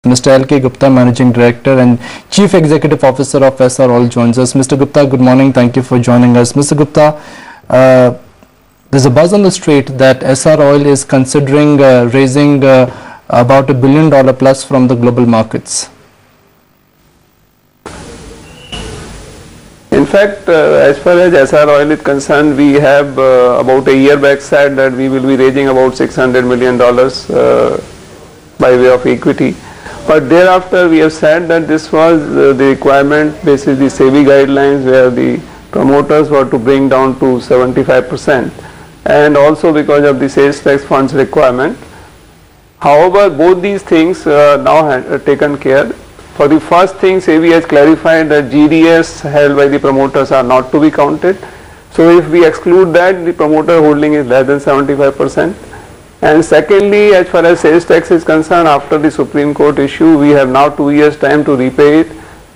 Mr. L.K. Gupta, Managing Director and Chief Executive Officer of Essar Oil, joins us. Mr. Gupta, good morning. Thank you for joining us. Mr. Gupta, there's a buzz on the street that Essar Oil is considering raising about $1 billion plus from the global markets. In fact, as far as Essar Oil is concerned, we have about a year back said that we will be raising about $600 million by way of equity. But thereafter we have said that this was the requirement basis the SEBI guidelines, where the promoters were to bring down to 75%, and also because of the sales tax funds requirement. However, both these things now have taken care. For the first thing, SEBI has clarified that GDS held by the promoters are not to be counted. So if we exclude that, the promoter holding is less than 75%. And secondly, as far as sales tax is concerned, after the Supreme Court issue, we have now 2 years time to repay it.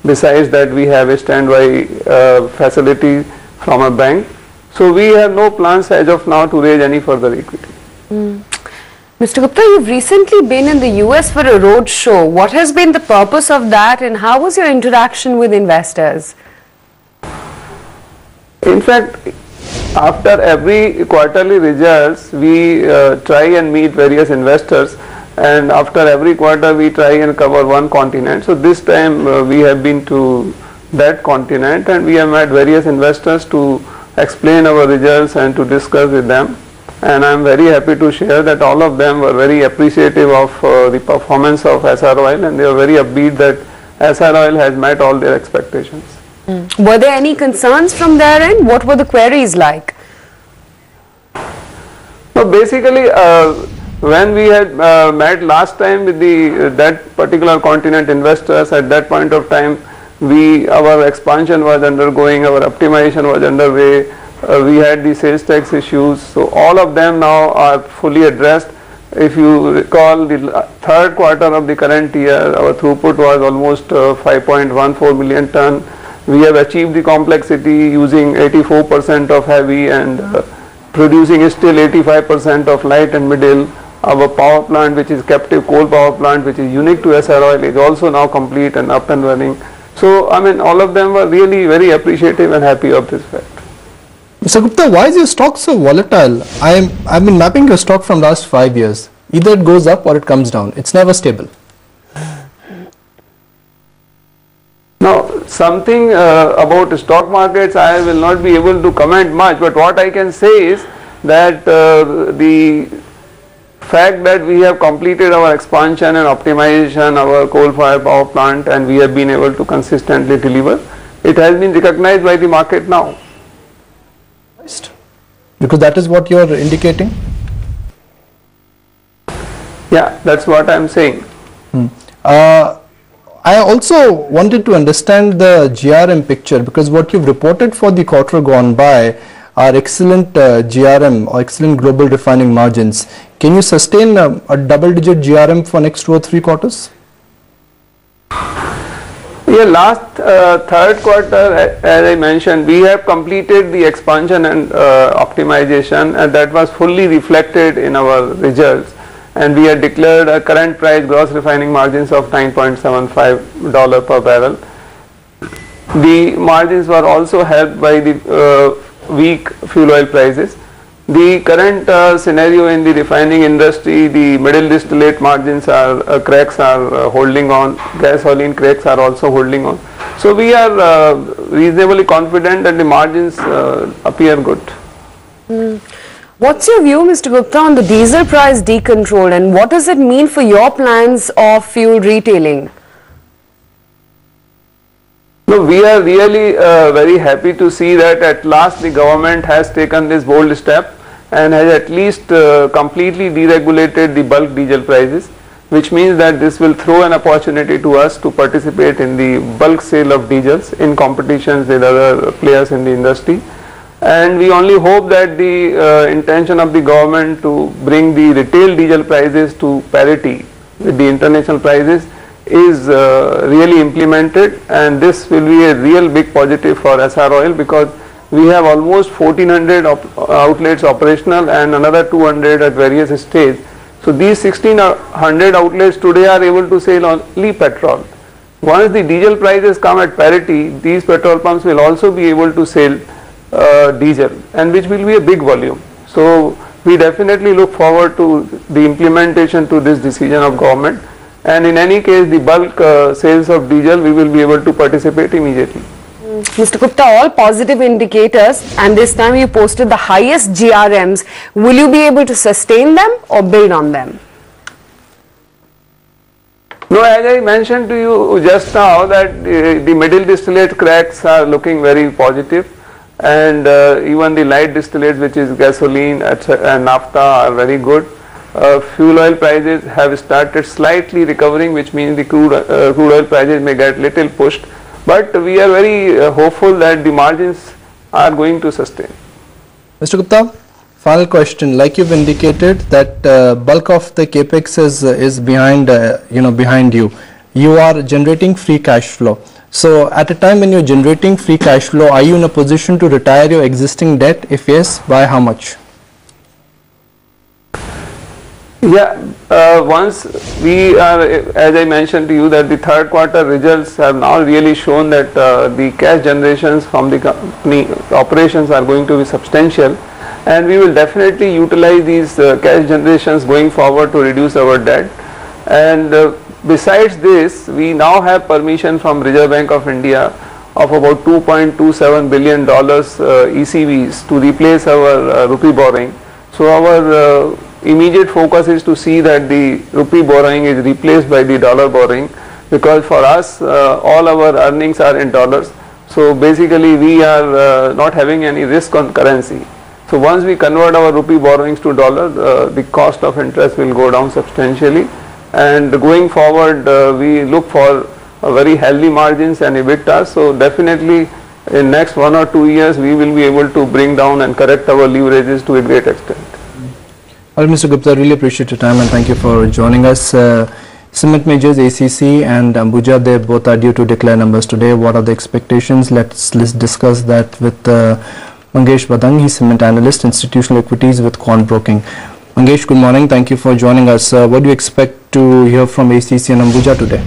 Besides that, we have a standby facility from a bank. So we have no plans as of now to raise any further equity. Mr. Gupta, you've recently been in the US for a road show. What has been the purpose of that, and how was your interaction with investors? In fact, after every quarterly results, we try and meet various investors, and after every quarter we try and cover one continent. So this time we have been to that continent, and we have met various investors to explain our results and to discuss with them. And I am very happy to share that all of them were very appreciative of the performance of Essar Oil, and they are very upbeat that Essar Oil has met all their expectations. Were there any concerns from their end? What were the queries like? So basically, when we had met last time with that particular continent investors, at that point of time, our expansion was undergoing, our optimization was underway. We had the sales tax issues, so all of them now are fully addressed. If you recall, the third quarter of the current year, our throughput was almost 5.14 million ton. We have achieved the complexity using 84% of heavy and producing still 85% of light and middle. Our power plant, which is captive coal power plant, which is unique to Essar Oil, is also now complete and up and running. So, I mean, all of them were really very appreciative and happy of this fact. Mr. Gupta, why is your stock so volatile? I've been mapping your stock from last 5 years. Either it goes up or it comes down. It's never stable. Now, something about stock markets I will not be able to comment much, but what I can say is that the fact that we have completed our expansion and optimization, our coal-fired power plant, and we have been able to consistently deliver, it has been recognized by the market now. Because that is what you are indicating? Yeah, that's what I am saying. I also wanted to understand the GRM picture, because what you've reported for the quarter gone by are excellent GRM or excellent global refining margins. Can you sustain a double-digit GRM for next 2 or 3 quarters? Yeah, last third quarter, as I mentioned, we have completed the expansion and optimization, and that was fully reflected in our results. And we had declared a current price gross refining margins of $9.75 per barrel. The margins were also helped by the weak fuel oil prices. The current scenario in the refining industry, the middle distillate margins cracks are holding on, gasoline cracks are also holding on. So we are reasonably confident that the margins appear good. What's your view, Mr. Gupta, on the diesel price decontrol, and what does it mean for your plans of fuel retailing? No, we are really very happy to see that at last the government has taken this bold step and has at least completely deregulated the bulk diesel prices, which means that this will throw an opportunity to us to participate in the bulk sale of diesels in competitions with other players in the industry. And we only hope that the intention of the government to bring the retail diesel prices to parity with the international prices is really implemented, and this will be a real big positive for Essar Oil, because we have almost 1400 outlets operational and another 200 at various stages, So these 1600 outlets today are able to sell only petrol. Once the diesel prices come at parity, these petrol pumps will also be able to sell diesel, and which will be a big volume. So we definitely look forward to the implementation to this decision of government, and in any case the bulk sales of diesel we will be able to participate immediately. Mr. Gupta, all positive indicators, and this time you posted the highest GRMs. Will you be able to sustain them or build on them? No, as I mentioned to you just now that the middle distillate cracks are looking very positive, and even the light distillates, which is gasoline and naphtha, are very good. Fuel oil prices have started slightly recovering, which means the crude oil prices may get little pushed, but we are very hopeful that the margins are going to sustain. Mr. Gupta, final question. Like you've indicated that bulk of the capex is behind behind you. You are generating free cash flow. So at a time when you're generating free cash flow, are you in a position to retire your existing debt? If yes, by how much? Yeah, once we are, as I mentioned to you, that the third quarter results have now really shown that the cash generations from the company operations are going to be substantial, and we will definitely utilize these cash generations going forward to reduce our debt. And besides this, we now have permission from Reserve Bank of India of about $2.27 billion ECBs to replace our rupee borrowing. So our immediate focus is to see that the rupee borrowing is replaced by the dollar borrowing, because for us all our earnings are in dollars. So basically we are not having any risk on currency. So once we convert our rupee borrowings to dollar, the cost of interest will go down substantially, and going forward we look for very healthy margins and EBITDA. So definitely in next 1 or 2 years we will be able to bring down and correct our leverages to a great extent. Well, Mr. Gupta, really appreciate your time and thank you for joining us. Cement majors ACC and Ambuja, they both are due to declare numbers today. What are the expectations? Let's discuss that with Mangesh Badang. He's cement analyst, institutional equities with Quant Broking. Mangesh, good morning. Thank you for joining us. What do you expect to hear from ACC and Ambuja today?